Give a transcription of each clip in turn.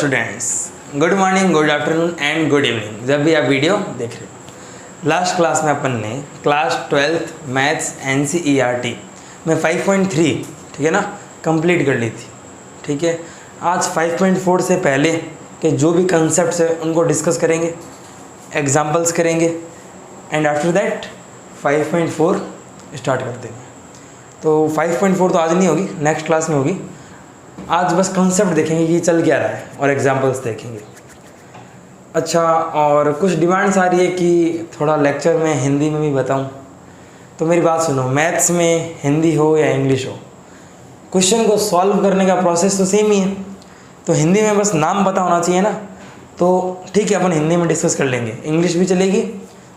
Students, good morning, good afternoon and good evening. जब भी आप वीडियो देख रहे हो, लास्ट क्लास में अपन ने क्लास 12th मैथ्स NCERT में 5.3 ठीक है ना कंप्लीट कर ली थी। ठीक है, आज 5.4 से पहले के जो भी कंसेप्ट्स है उनको डिस्कस करेंगे, एग्जाम्पल्स करेंगे एंड आफ्टर दैट 5.4 स्टार्ट कर देंगे। तो 5.4 तो आज नहीं होगी, नेक्स्ट क्लास में होगी। आज बस कंसेप्ट देखेंगे कि चल क्या रहा है और एग्जांपल्स देखेंगे। अच्छा, और कुछ डिमांड्स आ रही है कि थोड़ा लेक्चर में हिंदी में भी बताऊं, तो मेरी बात सुनो, मैथ्स में हिंदी हो या इंग्लिश हो, क्वेश्चन को सॉल्व करने का प्रोसेस तो सेम ही है। तो हिंदी में बस नाम पता होना चाहिए ना, तो ठीक है अपन हिंदी में डिस्कस कर लेंगे, इंग्लिश भी चलेगी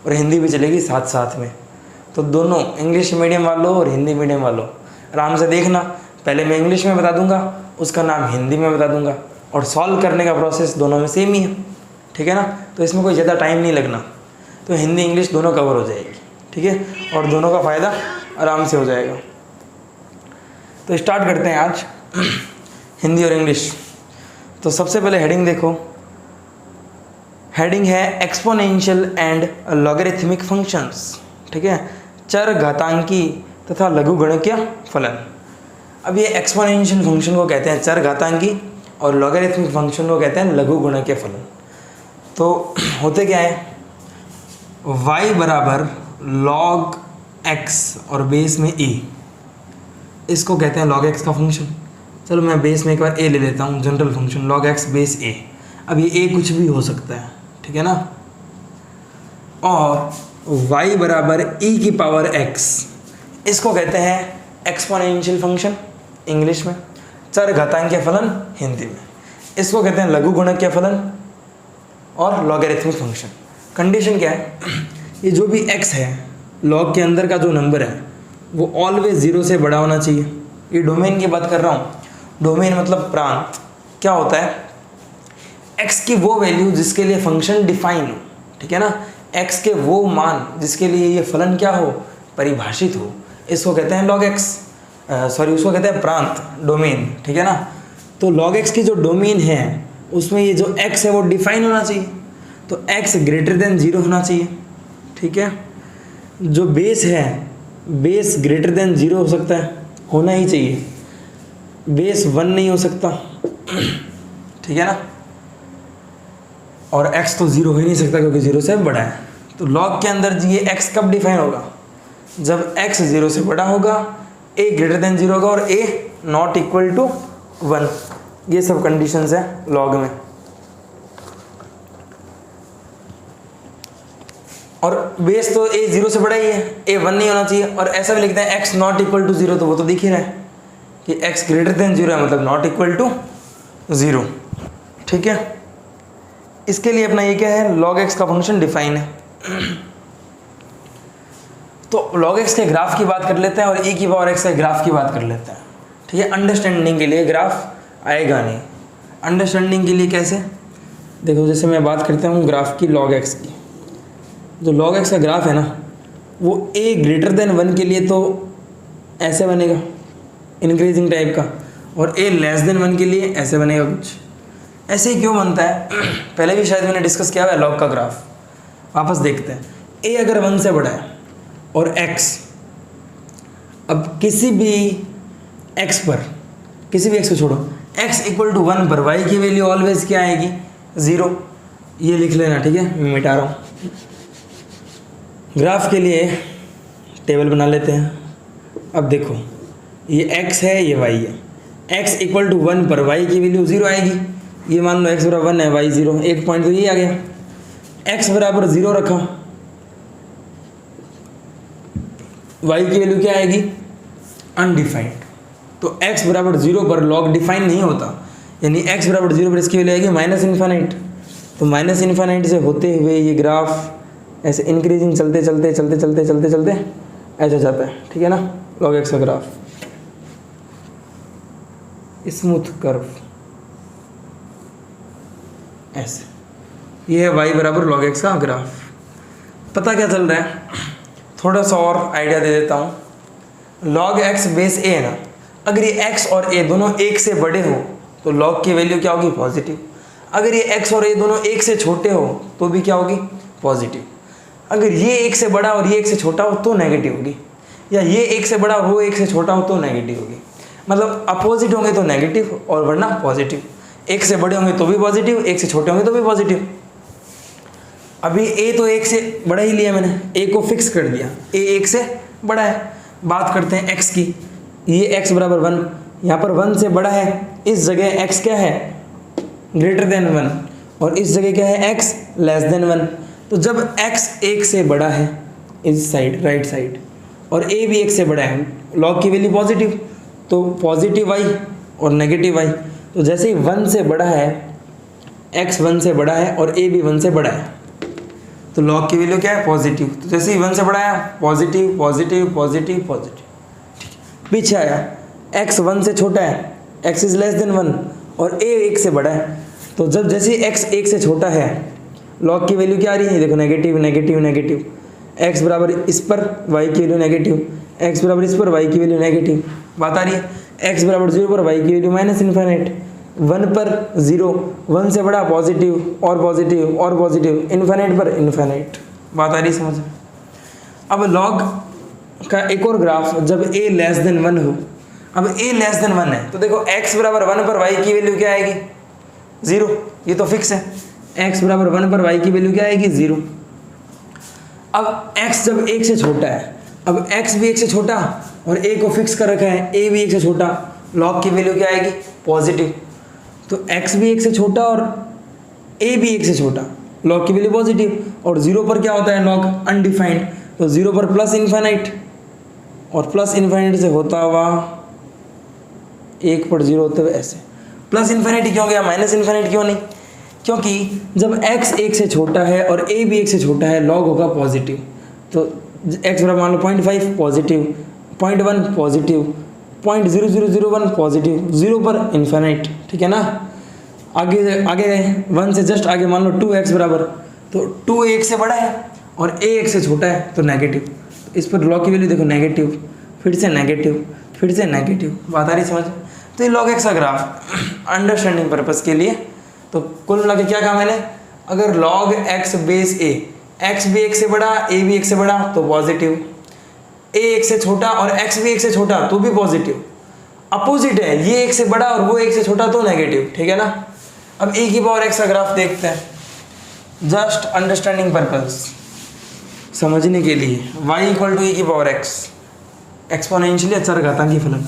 और हिंदी भी चलेगी साथ साथ में। तो दोनों इंग्लिश मीडियम वालों और हिंदी मीडियम वालों आराम से देखना, पहले मैं इंग्लिश में बता दूंगा, उसका नाम हिंदी में बता दूंगा और सॉल्व करने का प्रोसेस दोनों में सेम ही है। ठीक है ना, तो इसमें कोई ज़्यादा टाइम नहीं लगना, तो हिंदी इंग्लिश दोनों कवर हो जाएगी। ठीक है, और दोनों का फ़ायदा आराम से हो जाएगा। तो स्टार्ट करते हैं आज हिंदी और इंग्लिश। तो सबसे पहले हेडिंग देखो, हेडिंग है एक्सपोनेंशियल एंड लॉगरिथमिक फंक्शंस। ठीक है, चर घातांकी तथा लघुगणकीय फलन। अब ये एक्सपोनेंशियल फंक्शन को कहते हैं चर घातांकी और लॉगरिथमिक फंक्शन को कहते हैं लघुगणकीय फलन। तो होते क्या है, y बराबर log x और बेस में a, इसको कहते हैं log x का फंक्शन। चलो मैं बेस में एक बार a ले लेता हूँ, general function log x base a। अब ये a कुछ भी हो सकता है, ठीक है ना। और y बराबर e की पावर x, इसको कहते हैं एक्सपोनेंशियल फंक्शन इंग्लिश में, चर घातांकीय फलन हिंदी में, इसको कहते हैं लघुगणकीय फलन और लॉगरिथमिक फंक्शन। कंडीशन क्या है, ये जो भी x है लॉग के अंदर का जो नंबर है वो ऑलवेज 0 से बड़ा होना चाहिए। ये डोमेन की बात कर रहा हूँ, डोमेन मतलब प्रांत। क्या होता है, x की वो वैल्यू जिसके लिए फंक्शन डिफाइन हो, ठीक है ना, x के वो मान जिसके लिए ये फलन क्या हो, परिभाषित हो, इसको कहते हैं log x, उसको कहते हैं प्रांत, डोमेन। ठीक है ना, तो log x की जो डोमेन है उसमें ये जो x है वो डिफाइन होना चाहिए, तो x ग्रेटर देन 0 होना चाहिए। ठीक है, जो बेस है बेस ग्रेटर देन 0 हो सकता है, होना ही चाहिए, बेस 1 नहीं हो सकता। ठीक है ना, और x तो 0 हो ही नहीं सकता क्योंकि 0 से बड़ा है। तो log के अंदर ये x कब डिफाइन होगा, जब x 0 से बड़ा होगा, a ग्रेटर देन 0 होगा और a नॉट इक्वल टू 1। ये सब कंडीशंस है log में। और बेस तो a 0 से बड़ा ही है, a 1 नहीं होना चाहिए। और ऐसा भी लिखते हैं x नॉट इक्वल टू 0, तो वो तो दिख ही रहा है कि x ग्रेटर देन 0 है, मतलब नॉट इक्वल टू 0। ठीक है, इसके लिए अपना ये क्या है, log x का फंक्शन डिफाइन है। तो log x के ग्राफ की बात कर लेते हैं और e की पावर x के ग्राफ की बात कर लेते हैं। ठीक है, अंडरस्टैंडिंग के लिए, ग्राफ आएगा नहीं, अंडरस्टैंडिंग के लिए कैसे देखो, जैसे मैं बात करता हूँ ग्राफ की log x की, जो log x का ग्राफ है ना वो a ग्रेटर देन 1 के लिए तो ऐसे बनेगा इंक्रीजिंग टाइप का, और a लेस देन 1 के लिए ऐसे बनेगा कुछ। ऐसे ही क्यों बनता है, पहले भी शायद मैंने डिस्कस किया हुआ है log का ग्राफ, वापस देखते हैं। a अगर 1 से बड़ा है और x, अब किसी भी x पर, किसी भी x को छोड़ो, x इक्वल टू 1 पर y की वैल्यू ऑलवेज क्या आएगी, 0। ये लिख लेना, ठीक है, मैं मिटा रहा हूँ। ग्राफ के लिए टेबल बना लेते हैं। अब देखो ये x है, ये y है। x इक्वल टू 1 पर y की वैल्यू 0 आएगी, ये मान लो x बराबर 1 है, y 0, एक पॉइंट तो ये आ गया। x बराबर 0 रखा, y की वैल्यू क्या आएगी, अनडिफाइंड। तो x बराबर 0 पर log डिफाइन नहीं होता, यानी x बराबर 0 पर इसकी वैल्यू आएगी माइनस इन्फाइनाइट। तो माइनस इन्फाइनाइट से होते हुए ये ग्राफ ऐसे इंक्रीजिंग चलते चलते चलते चलते चलते चलते ऐसा जाता है। ठीक है ना, log x का ग्राफ, स्मूथ कर्व ऐसे, ये है y बराबर log x का ग्राफ। पता क्या चल रहा है, थोड़ा सा और आइडिया दे देता हूँ। log x बेस a है ना, अगर ये x और a दोनों 1 से बड़े हो तो log की वैल्यू क्या होगी, पॉजिटिव। अगर ये x और ये दोनों 1 से छोटे हो तो भी क्या होगी, पॉजिटिव। अगर ये 1 से बड़ा और ये 1 से छोटा हो तो नेगेटिव होगी, या ये 1 से बड़ा और वो 1 से छोटा हो तो नेगेटिव होगी। मतलब अपोजिट होंगे तो नेगेटिव और वरना पॉजिटिव। 1 से बड़े होंगे तो भी पॉजिटिव, 1 से छोटे होंगे तो भी पॉजिटिव। अभी a तो 1 से बड़ा ही लिया मैंने, a को फिक्स कर दिया, a 1 से बड़ा है। बात करते हैं x की, ये x बराबर 1, यहाँ पर 1 से बड़ा है, इस जगह x क्या है, ग्रेटर देन 1, और इस जगह क्या है, x लेस देन 1। तो जब x 1 से बड़ा है इस साइड, राइट साइड, और a भी 1 से बड़ा है, लॉग की वैल्यू पॉजिटिव, तो पॉजिटिव y और नेगेटिव y। तो जैसे ही 1 से बड़ा है, x 1 से बड़ा है और a भी 1 से बड़ा है, तो लॉग की वैल्यू क्या है, पॉजिटिव। तो जैसे ही 1 से बड़ा है, पॉजिटिव पॉजिटिव पॉजिटिव पॉजिटिव। पीछे आया, x 1 से छोटा है, x इज लेस देन 1, और a 1 से बड़ा है, तो जब जैसे ही x 1 से छोटा है, लॉग की वैल्यू क्या आ रही है, देखो नेगेटिव नेगेटिव नेगेटिव। x बराबर इस पर y की वैल्यू नेगेटिव, x बराबर इस पर y की वैल्यू नेगेटिव। बात आ रही है, x बराबर 0 पर y की वैल्यू माइनस इन्फिनिट, 1 पर 0, 1 से बड़ा पॉजिटिव और पॉजिटिव और पॉजिटिव, इन्फिनिट पर इन्फिनिट। बात आ रही समझ में। अब लॉग का एक और ग्राफ, जब a लेस देन 1 हो, अब a लेस देन 1 है, तो देखो x बराबर 1 पर y की वैल्यू क्या आएगी, 0, ये तो फिक्स है। x बराबर 1 पर y की वैल्यू क्या आएगी, 0। अब x जब 1 से छोटा है, अब x भी 1 से छोटा और a को फिक्स कर रखा है, a भी 1 से छोटा, लॉग की वैल्यू क्या आएगी, पॉजिटिव। तो x भी 1 से छोटा और a भी 1 से छोटा, लॉग की वैल्यू पॉजिटिव। और 0 पर क्या होता है, लॉग अनडिफाइंड, तो 0 पर प्लस इन्फिनिट, और प्लस इन्फिनिट से होता हुआ 1 पर 0 होते हुए ऐसे। प्लस इन्फिनिटी क्यों गया, माइनस इन्फिनिटी क्यों नहीं, क्योंकि जब x 1 से छोटा है और a भी 1 से छोटा है, लॉग होगा पॉजिटिव। तो x बराबर मान लो 0.5 पॉजिटिव, 0.1 पॉजिटिव, 0.0001 पॉजिटिव, 0 पर इन्फिनिट, ठीक है ना। आगे आगे 1 से जस्ट आगे मान लो 2x बराबर, तो 2 1 से बड़ा है और a 1 से छोटा है, तो नेगेटिव। इस पर लॉग की वैल्यू देखो नेगेटिव, फिर से नेगेटिव, फिर से नेगेटिव। बात आ रही समझ। तो ये log x का ग्राफ अंडरस्टैंडिंग पर्पस के लिए। तो कुल मिला के क्या कहा मैंने, अगर log x base a, x भी 1 से बड़ा, a भी 1 से बड़ा तो पॉजिटिव, a 1 से छोटा और x भी 1 से छोटा तो भी पॉजिटिव। अपोजिट है, ये 1 से बड़ा और वो 1 से छोटा तो नेगेटिव, ठीक है ना। अब a की पावर x का ग्राफ देखते हैं, जस्ट अंडरस्टैंडिंग पर्पस, समझने के लिए। y इक्वल टू e की पावर x, एक्सपोनेंशियली चरघातांकी फलन।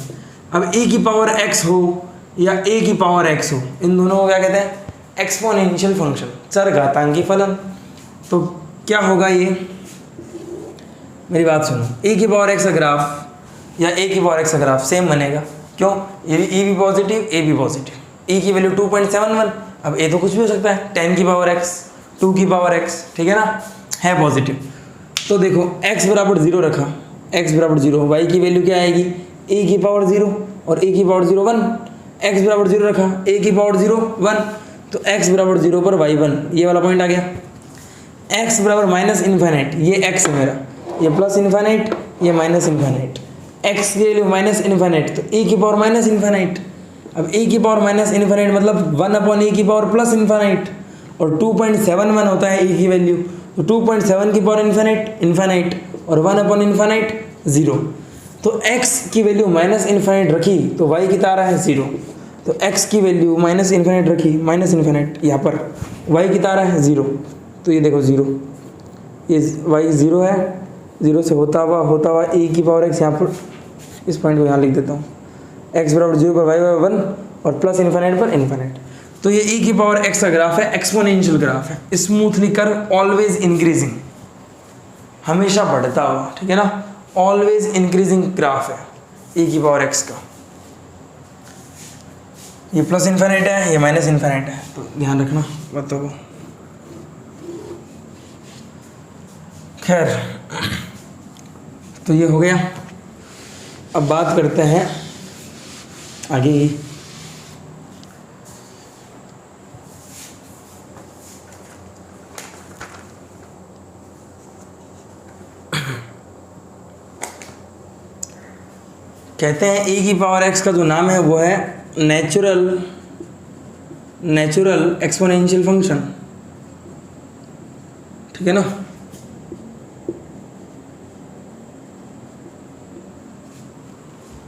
अब a की पावर x हो या a की पावर x हो, इन दोनों को क्या कहते हैं, एक्सपोनेंशियल फंक्शन, चरघातांकी फलन। तो क्या होगा ये, मेरी बात सुनो, a की पावर x का ग्राफ या a की पावर x का ग्राफ सेम बनेगा। क्यों, ये e भी पॉजिटिव, a भी पॉजिटिव, e की वैल्यू 2.71, अब a तो कुछ भी हो सकता है, 10 की पावर x, 2 की पावर x, ठीक है ना, है पॉजिटिव। तो देखो x बराबर 0 रखा, x बराबर 0, y की वैल्यू क्या आएगी, a की पावर 0 और a की पावर 0 1, x बराबर 0 रखा, a की पावर 0 1, तो x बराबर 0 पर y 1, ये वाला पॉइंट आ गया। x बराबर माइनस इन्फिनिट, ये x है मेरा, ये प्लस इन्फिनिट, ये माइनस इन्फिनिट, x की वैल्यू माइनस इन्फिनिट, तो a की पावर माइनस इन्फिनिट। अब a की पावर माइनस इन्फिनिट मतलब 1/a की पावर प्लस इन्फिनिट, और 2.71 होता है a की वैल्यू, तो 2.7 की पावर इन्फिनिट इन्फिनिट, और 1/इन्फिनिट 0। तो x की वैल्यू माइनस इन्फिनिट रखी तो y की तारा है 0, तो x की वैल्यू माइनस इन्फिनिट रखी, माइनस इन्फिनिट, यहाँ पर y की तारा है 0, तो ये देखो 0, ये y 0 है, 0 से होता हुआ a की पावर x, यहाँ पर इस पॉइंट को यहाँ लिख देता हूँ, x बराबर 0 पर y बराबर 1 और प्लस इन्फिनिट पर इन्फिनिट। तो ये e की पावर x का ग्राफ है, एक्सपोनेंशियल ग्राफ है, स्मूथली कर्व, ऑलवेज इंक्रीजिंग, हमेशा बढ़ता हुआ, ठीक है ना, ऑलवेज इंक्रीजिंग ग्राफ है e की पावर x का। ये प्लस इन्फिनिट है, ये माइनस इन्फिनिट है, तो ध्यान रखना बातों को। खैर, तो ये हो गया। अब बात करते हैं आगे ही। कहते हैं e की पावर x का जो नाम है वो है नेचुरल नेचुरल एक्सपोनेंशियल फंक्शन, ठीक है ना।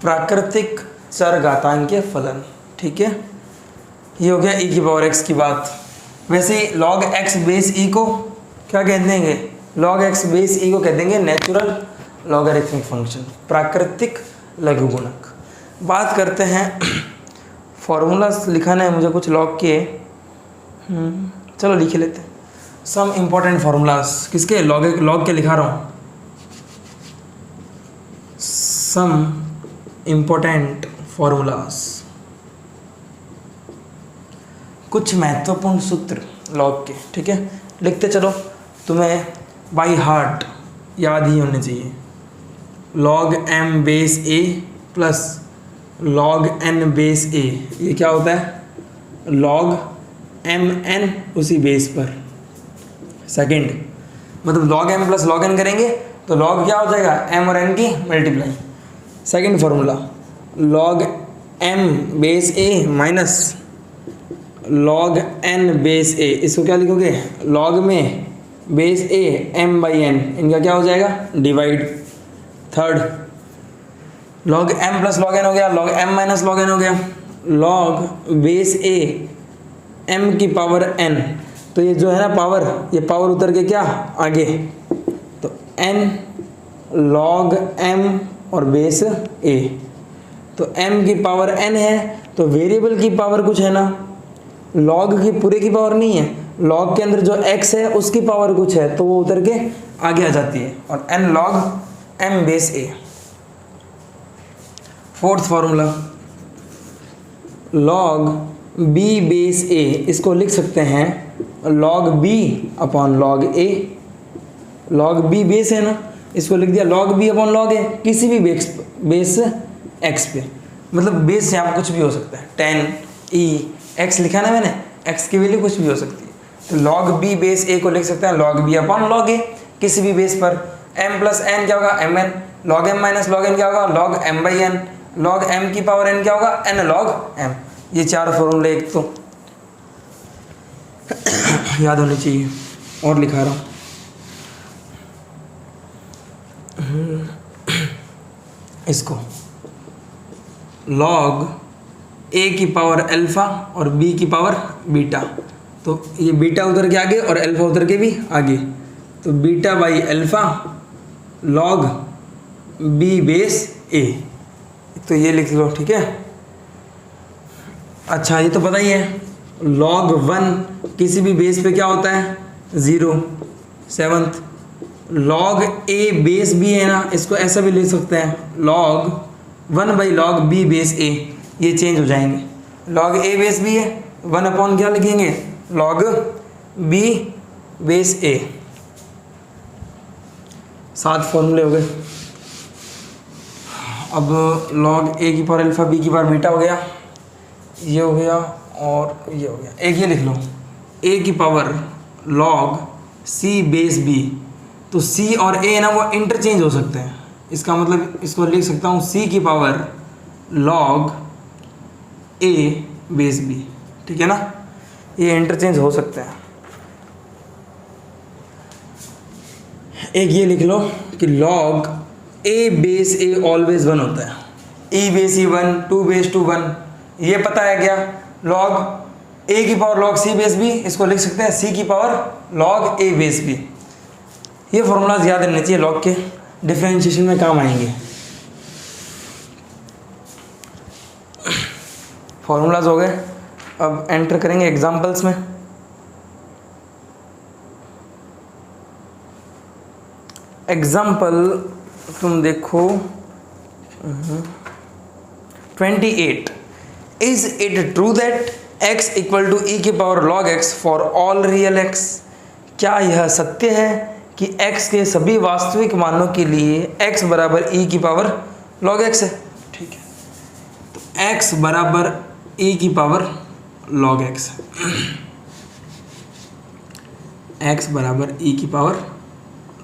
प्राकृतिक चरघातांकीय फलन, ठीक है। ये हो गया e की पावर x की बात। वैसे ही log x बेस e को क्या कह देंगे, log x बेस e को कह देंगे नेचुरल लॉगरिथमिक फंक्शन, प्राकृतिक लघुगुणक। बात करते हैं फॉर्मूलाज लिखाना है मुझे कुछ लॉग के, चलो लिख लेते हैं सम इम्पोर्टेंट फॉर्मूलाज। किसके, लॉग के लिखा रहा हूँ, सम इम्पोर्टेंट फॉर्मूलाज, कुछ महत्वपूर्ण सूत्र लॉग के, ठीक है। लिखते चलो, तुम्हें बाई हार्ट याद ही होने चाहिए। log m base a plus log n base a, ये क्या होता है, log m n उसी बेस पर। सेकंड मतलब log m plus log n करेंगे तो log क्या हो जाएगा, m और n की multiply. Second formula log m base a minus log n base a, इसको क्या लिखोगे, log में base a m by n, इनका क्या हो जाएगा, divide. Third log m plus log n हो गया, log m minus log n हो गया, log बेस a m की पावर n, तो ये जो है ना पावर, ये पावर उतर के क्या आगे, तो n log m और बेस a, तो m की पावर n है, तो वेरिएबल की पावर कुछ है ना, log की पूरे की पावर नहीं है, log के अंदर जो x है उसकी पावर कुछ है, तो वो उतर के आगे आ जाती है, और n log m base a। Fourth formula log b base a, इसको लिख सकते हैं log b upon log a। log b base है ना, इसको लिख दिया log b upon log a, किसी भी बेस x पे, मतलब बेस यहाँ पर कुछ भी हो सकता है, 10 e x लिखा ना मैंने, x की वैल्यू कुछ भी हो सकती है, तो log b बेस a को लिख सकते हैं log b upon log a, किसी भी बेस पर। m प्लस n क्या होगा, mn, log m minus log n क्या होगा, log m by n, log m की पावर n क्या होगा, n log m। ये चार फॉर्मूले एक तो याद होने चाहिए, और लिखा रहा हूँ इसको, log a की पावर अल्फ़ा और b की पावर बीटा, तो ये बीटा उतर के आगे और अल्फ़ा उतर के भी आगे, तो beta by alpha log b base a, तो ये लिख लो, ठीक है। अच्छा ये तो पता ही है, log 1 किसी भी बेस पे क्या होता है, 0। Seventh log a base b है ना, इसको ऐसा भी लिख सकते हैं log 1 by log b base a, ये चेंज हो जाएंगे, log a बेस b है, 1 अपॉन क्या लिखेंगे, log b बेस a। 7 फॉर्मूले हो गए। अब log a की पावर अल्फ़ा, b की पावर बीटा हो गया, ये हो गया और ये हो गया। एक ये लिख लो, a की power log c base b, तो c और a ना वो इंटरचेंज हो सकते हैं, इसका मतलब इसको लिख सकता हूँ c की power log a base b, ठीक है ना, ये इंटरचेंज हो सकते हैं। एक ये लिख लो कि log a base a always 1 होता है, e बेस e 1, 2 बेस 2 1, ये पता है क्या, log a की power log c base b, इसको लिख सकते हैं c की power log a base b। ये फॉर्मूलाज याद रहने चाहिए, log के डिफरेंशिएशन में काम आएंगे। फॉर्मूलाज हो गए, अब एंटर करेंगे एग्जांपल्स में। एग्जाम्पल तुम देखो 28, is it true that x equal to e की power log x for all real x, क्या यह सत्य है कि x के सभी वास्तविक मानों के लिए x बराबर e की पावर log x है, ठीक है। तो x बराबर e की पावर log x है, x बराबर e की पावर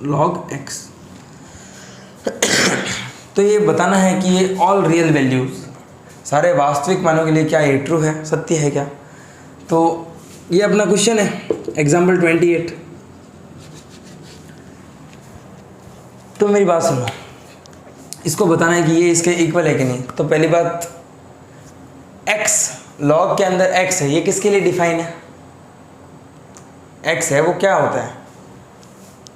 log x। तो ये बताना है कि ये ऑल रियल वैल्यूज़, सारे वास्तविक मानों के लिए क्या ये ट्रू है, सत्य है क्या। तो ये अपना क्वेश्चन है एग्जाम्पल 28। तो मेरी बात सुनो, इसको बताना है कि ये इसके इक्वल है कि नहीं। तो पहली बात, x लॉग के अंदर x है, ये किसके लिए डिफाइन है? x है वो क्या होता है?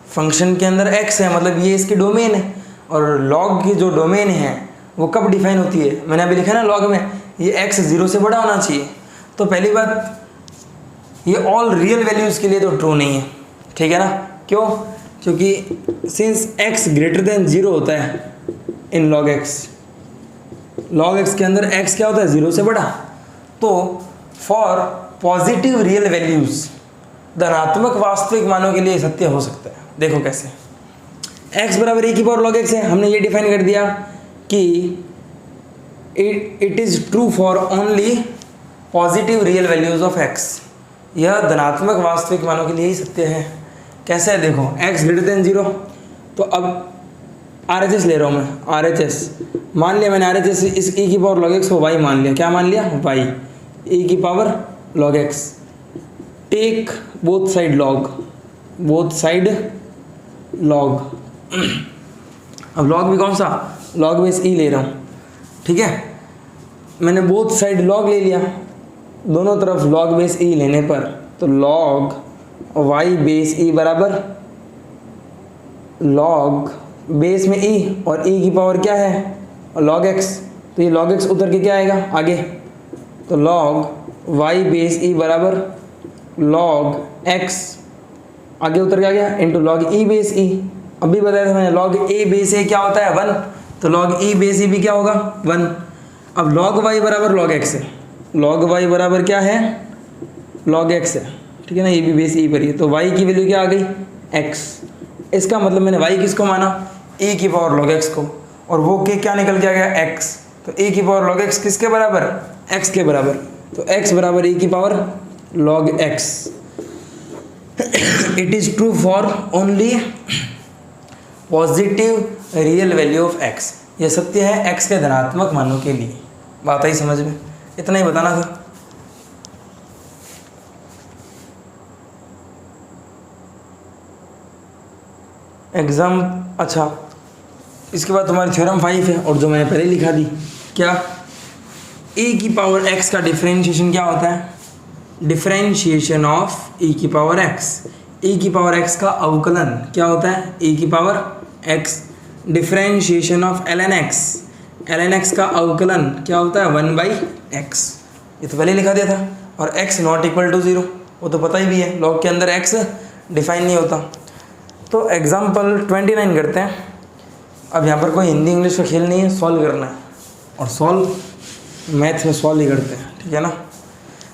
फंक्शन के अंदर x है, मतलब ये इसकी डोमेन है। और लॉग की जो डोमेन है वो कब डिफाइन होती है? मैंने अभी लिखा ना लॉग में, ये x 0 से बड़ा होना चाहिए। तो पहली बात, ये ऑल रियल वैल्यूज़ के लिए तो ट्रू नहीं है, ठीक है ना? क्यों? क्योंकि सिंस x ग्रेटर देन 0 होता है इन log x के अंदर x क्या होता है? 0 से बड़ा। तो फॉर पॉजिटिव रियल वैल्यूज़, धनात्मक वास्तविक मानों के लिए सत्य हो सकता है। देखो कैसे, x बराबर e की पावर log x है, हमने ये डिफाइन कर दिया कि it is true for only positive real values of x। यह धनात्मक वास्तविक मानों के लिए ही सत्य है। कैसे है देखो, x ग्रेटर देन 0। तो अब RHS ले रहा हूँ मैं, RHS मान लिया मैंने, RHS इस e की पावर log x को y मान लिया। क्या मान लिया? y e की power log x। Take both side log। अब log भी कौन सा? log बेस e ले रहा हूँ, ठीक है। मैंने बोथ साइड log ले लिया, दोनों तरफ log बेस e लेने पर तो log y बेस e बराबर log बेस में e और e की पावर क्या है? log x। तो ये log x उतर के क्या आएगा आगे? तो log y बेस e बराबर log x आगे उतर के आ गया into log e base e। अभी बताया था मैंने log a बेस a क्या होता है? 1। तो log e बेस e भी क्या होगा? 1। अब log y बराबर log x है, log y बराबर क्या है? log x है, ठीक है ना, ये भी बेस e पर ही है। तो y की वैल्यू क्या आ गई? x। इसका मतलब मैंने y किसको माना? e की पावर log x को, और वो के क्या निकल के आ गया? x। तो e की पावर log x किसके बराबर? x के बराबर। तो x बराबर e की power log x। It is true for only positive real value of x। यह सत्य है x के धनात्मक मानों के लिए। बात आई समझ में? इतना ही बताना था। एग्ज़ाम, अच्छा इसके बाद तुम्हारी थ्योरम 5 है, और जो मैंने पहले लिखा दी, क्या e की पावर x का डिफरेंशिएशन क्या होता है? डिफरेंशिएशन ऑफ e की पावर x। e की पावर x का अवकलन क्या होता है? e की power x। Differentiation of ln x, ln x का अवकलन क्या होता है? 1/x। ये तो पहले लिखा दिया था। और x नॉट इक्वल टू 0, वो तो पता ही भी है, लॉग के अंदर x डिफाइन नहीं होता। तो एग्जाम्पल 29 करते हैं। अब यहाँ पर कोई हिंदी इंग्लिश का खेल नहीं है, सॉल्व करना है, और सॉल्व मैथ्स में सॉल्व ही करते हैं, ठीक है ना।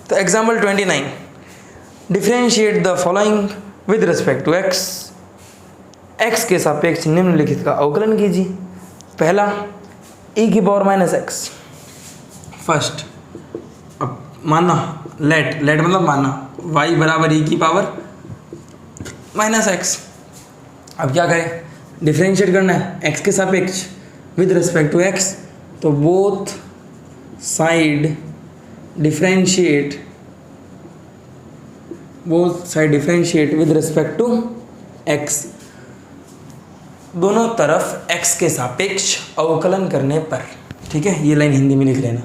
तो example 29, differentiate the following with respect to x। x के सापेक्ष निम्नलिखित का अवकलन कीजिए। पहला e की पावर -x। फर्स्ट, अब माना लेट मतलब माना y बराबर e की पावर -x। अब क्या करें? डिफरेंशिएट करना है x के सापेक्ष विद रिस्पेक्ट टू x। तो both side differentiate with respect to x। दोनों तरफ x के सापेक्ष अवकलन करने पर, ठीक है, ये लाइन हिंदी में लिख लेना।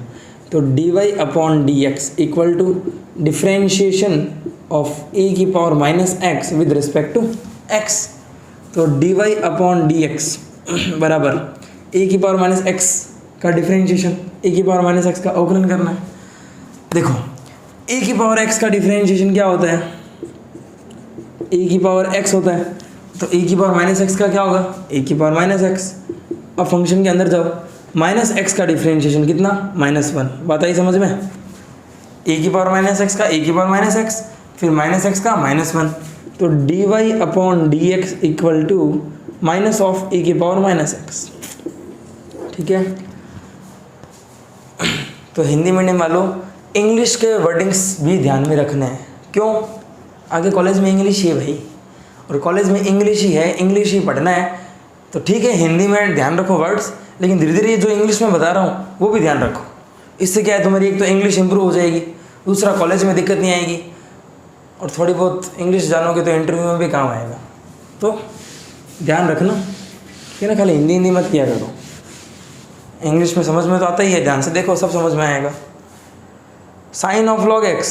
तो dy/dx equal to differentiation of e की power -x with respect to x। तो dy/dx बराबर e की पावर -x का डिफरेंशिएशन, e की पावर -x का अवकलन करना है। देखो e की पावर x का डिफरेंशिएशन क्या होता है? e की पावर x होता है। तो e की पावर -x का क्या होगा? e की पावर -x। अब फंक्शन के अंदर जाओ, -x का डिफरेंशिएशन कितना? -1। बात आई समझ में? e की पावर -x का e की पावर -x, फिर -x का -1। तो dy/dx equal to minus of e की पावर -x, ठीक है। तो हिंदी मीडियम वालों, इंग्लिश के वर्डिंग्स भी ध्यान में रखने हैं। क्यों? आगे कॉलेज में इंग्लिश ही है भाई, और कॉलेज में इंग्लिश ही है, इंग्लिश ही पढ़ना है। तो ठीक है, हिंदी में ध्यान रखो वर्ड्स, लेकिन धीरे धीरे जो इंग्लिश में बता रहा हूँ वो भी ध्यान रखो। इससे क्या है, तुम्हारी एक तो इंग्लिश इंप्रूव हो जाएगी, दूसरा कॉलेज में दिक्कत नहीं आएगी, और थोड़ी बहुत इंग्लिश जानोगे तो इंटरव्यू में भी काम आएगा। तो ध्यान रखना कि ना खाली हिंदी हिंदी मत किया करो, इंग्लिश में समझ में तो आता ही है, ध्यान से देखो सब समझ में आएगा। Sine of log x,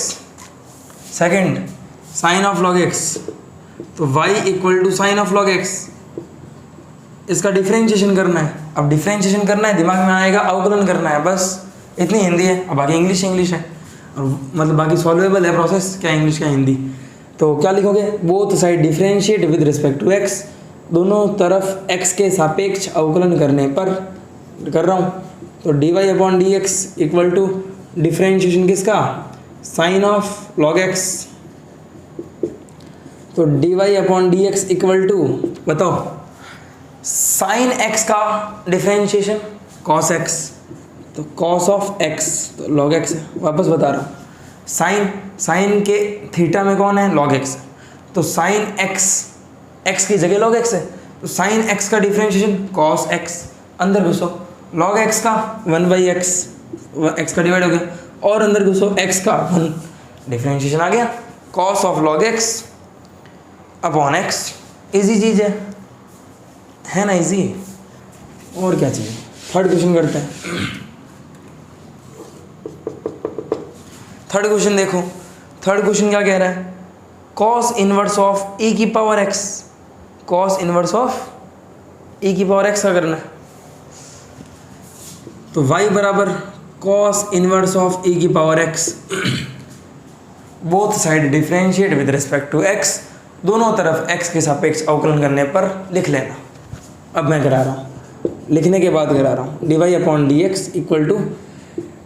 second sine of log x, तो y equal to sine of log x, इसका डिफ्रेंशिएशन करना है। अब डिफ्रेंशिएशन करना है, दिमाग में आएगा अवकलन करना है, बस इतनी हिंदी है। अब बाकी इंग्लिश है, और मतलब बाकी सॉल्वेबल है प्रोसेस, क्या इंग्लिश क्या हिंदी। तो क्या लिखोगे, both side differentiate with respect to x, दोनों तरफ x के सापेक्ष अवकलन करने पर कर रहा हूँ। तो dy/dx इक्वल टू डिफ्रेंशिएशन किसका, साइन ऑफ लॉग x, तो dy/dx इक्वल टू बताओ साइन x का डिफ्रेंशिएशन cos x, तो cos ऑफ x तो log x है। वापस बता रहा हूँ, साइन के थीटा में कौन है, log x, तो साइन x की जगह log x है, तो साइन x का डिफ्रेंशिएशन cos x, अंदर घुसो log x का 1/x, x का डिवाइड हो गया, और अंदर घुसो x का 1, डिफ्रेंशिएशन आ गया cos of log x upon x। Easy चीज़ है ना, इजी, और क्या चाहिए। थर्ड क्वेश्चन करते हैं। थर्ड क्वेश्चन देखो, थर्ड क्वेश्चन क्या कह रहा है, cos इनवर्स ऑफ e की power x, cos inverse of e की पावर x का करना है। तो y बराबर cos इनवर्स ऑफ e की power x, both side differentiate with respect to x, दोनों तरफ x के सापेक्ष अवकलन करने पर लिख लेना। अब मैं करा रहा हूँ, लिखने के बाद करा रहा हूँ, dy/dx equal to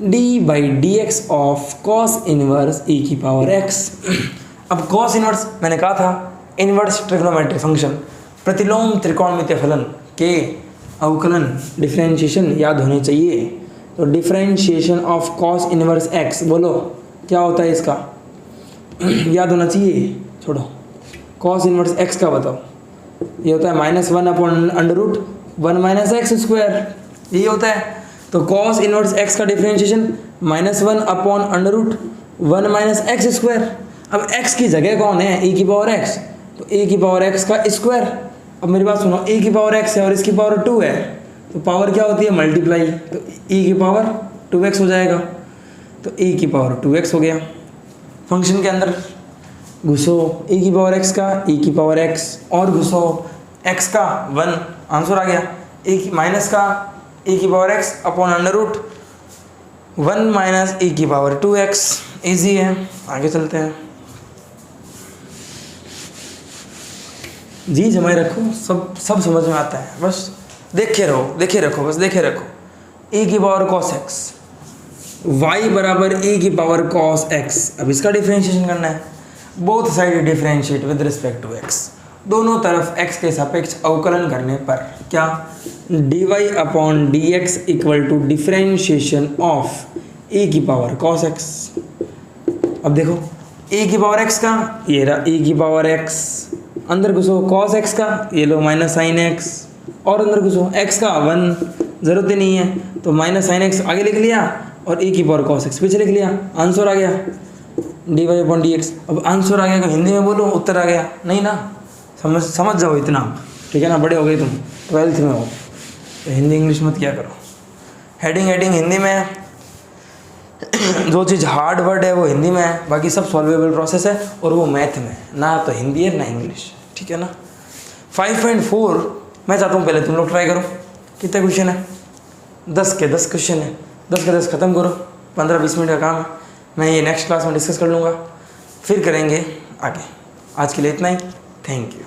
d/dx of cos inverse e की पावर x। अब cos इनवर्स मैंने कहा था इनवर्स ट्रिग्नोमेट्रिक फंक्शन, प्रतिलोम त्रिकोणमितीय फलन के अवकलन डिफरेंशिएशन याद होने चाहिए। तो differentiation of cos inverse x, बोलो क्या होता है इसका, याद होना चाहिए। छोड़ो, cos इनवर्स x का बताओ, ये होता है -1/√1 - x², यही होता है। तो cos इनवर्स x का डिफरेंशिएशन -1/√1 - x²। अब x की जगह कौन है, e की पावर x, तो e की पावर x का स्क्वायर। अब मेरी बात सुनो, e की पावर x है और इसकी पावर 2 है, तो पावर क्या होती है, मल्टीप्लाई, तो e की पावर 2x हो जाएगा, तो e की पावर 2x हो गया। फंक्शन के अंदर घुसो e की पावर x का e की पावर x, और घुसो x का 1, आंसर आ गया। माइनस का e की पावर x अपॉन √1 - e की पावर 2x, ईजी है। आगे चलते हैं, जी जमाए रखो, सब समझ में आता है, बस देखे रखो, बस देखे रखो। e की पावर cos x, y बराबर e की पावर cos x। अब इसका डिफरेंशिएशन करना है, both side differentiate with respect to x, दोनों तरफ x के सापेक्ष अवकलन करने पर क्या, dy/dx equal to differentiation of e की पावर cos x। अब देखो e की पावर x का, ये रहा e की पावर x, अंदर घुसो cos x का, ये लो -sin x, और अंदर घुसो x का 1, ज़रूरत ही नहीं है, तो -sin x आगे लिख लिया और e की पावर cos x पीछे लिख लिया, आंसर आ गया dy/dx। अब आंसर आ गया तो हिंदी में बोलो, उत्तर आ गया, नहीं ना, समझ जाओ इतना, ठीक है ना, बड़े हो गए तुम, 12th में हो, तो हिंदी इंग्लिश मत किया करो। हेडिंग हिंदी में, जो चीज़ हार्ड वर्ड है वो हिंदी में है, बाकी सब सॉल्वेबल प्रोसेस है, और वो मैथ में, ना तो हिंदी है ना इंग्लिश, ठीक है ना। 5.4 मैं चाहता हूँ पहले तुम लोग ट्राई करो, कितने क्वेश्चन है, 10 के 10 क्वेश्चन है, 10 के 10 ख़त्म करो, 15-20 मिनट का काम है। मैं ये नेक्स्ट क्लास में डिस्कस कर लूँगा, फिर करेंगे आगे। आज के लिए इतना ही, थैंक यू।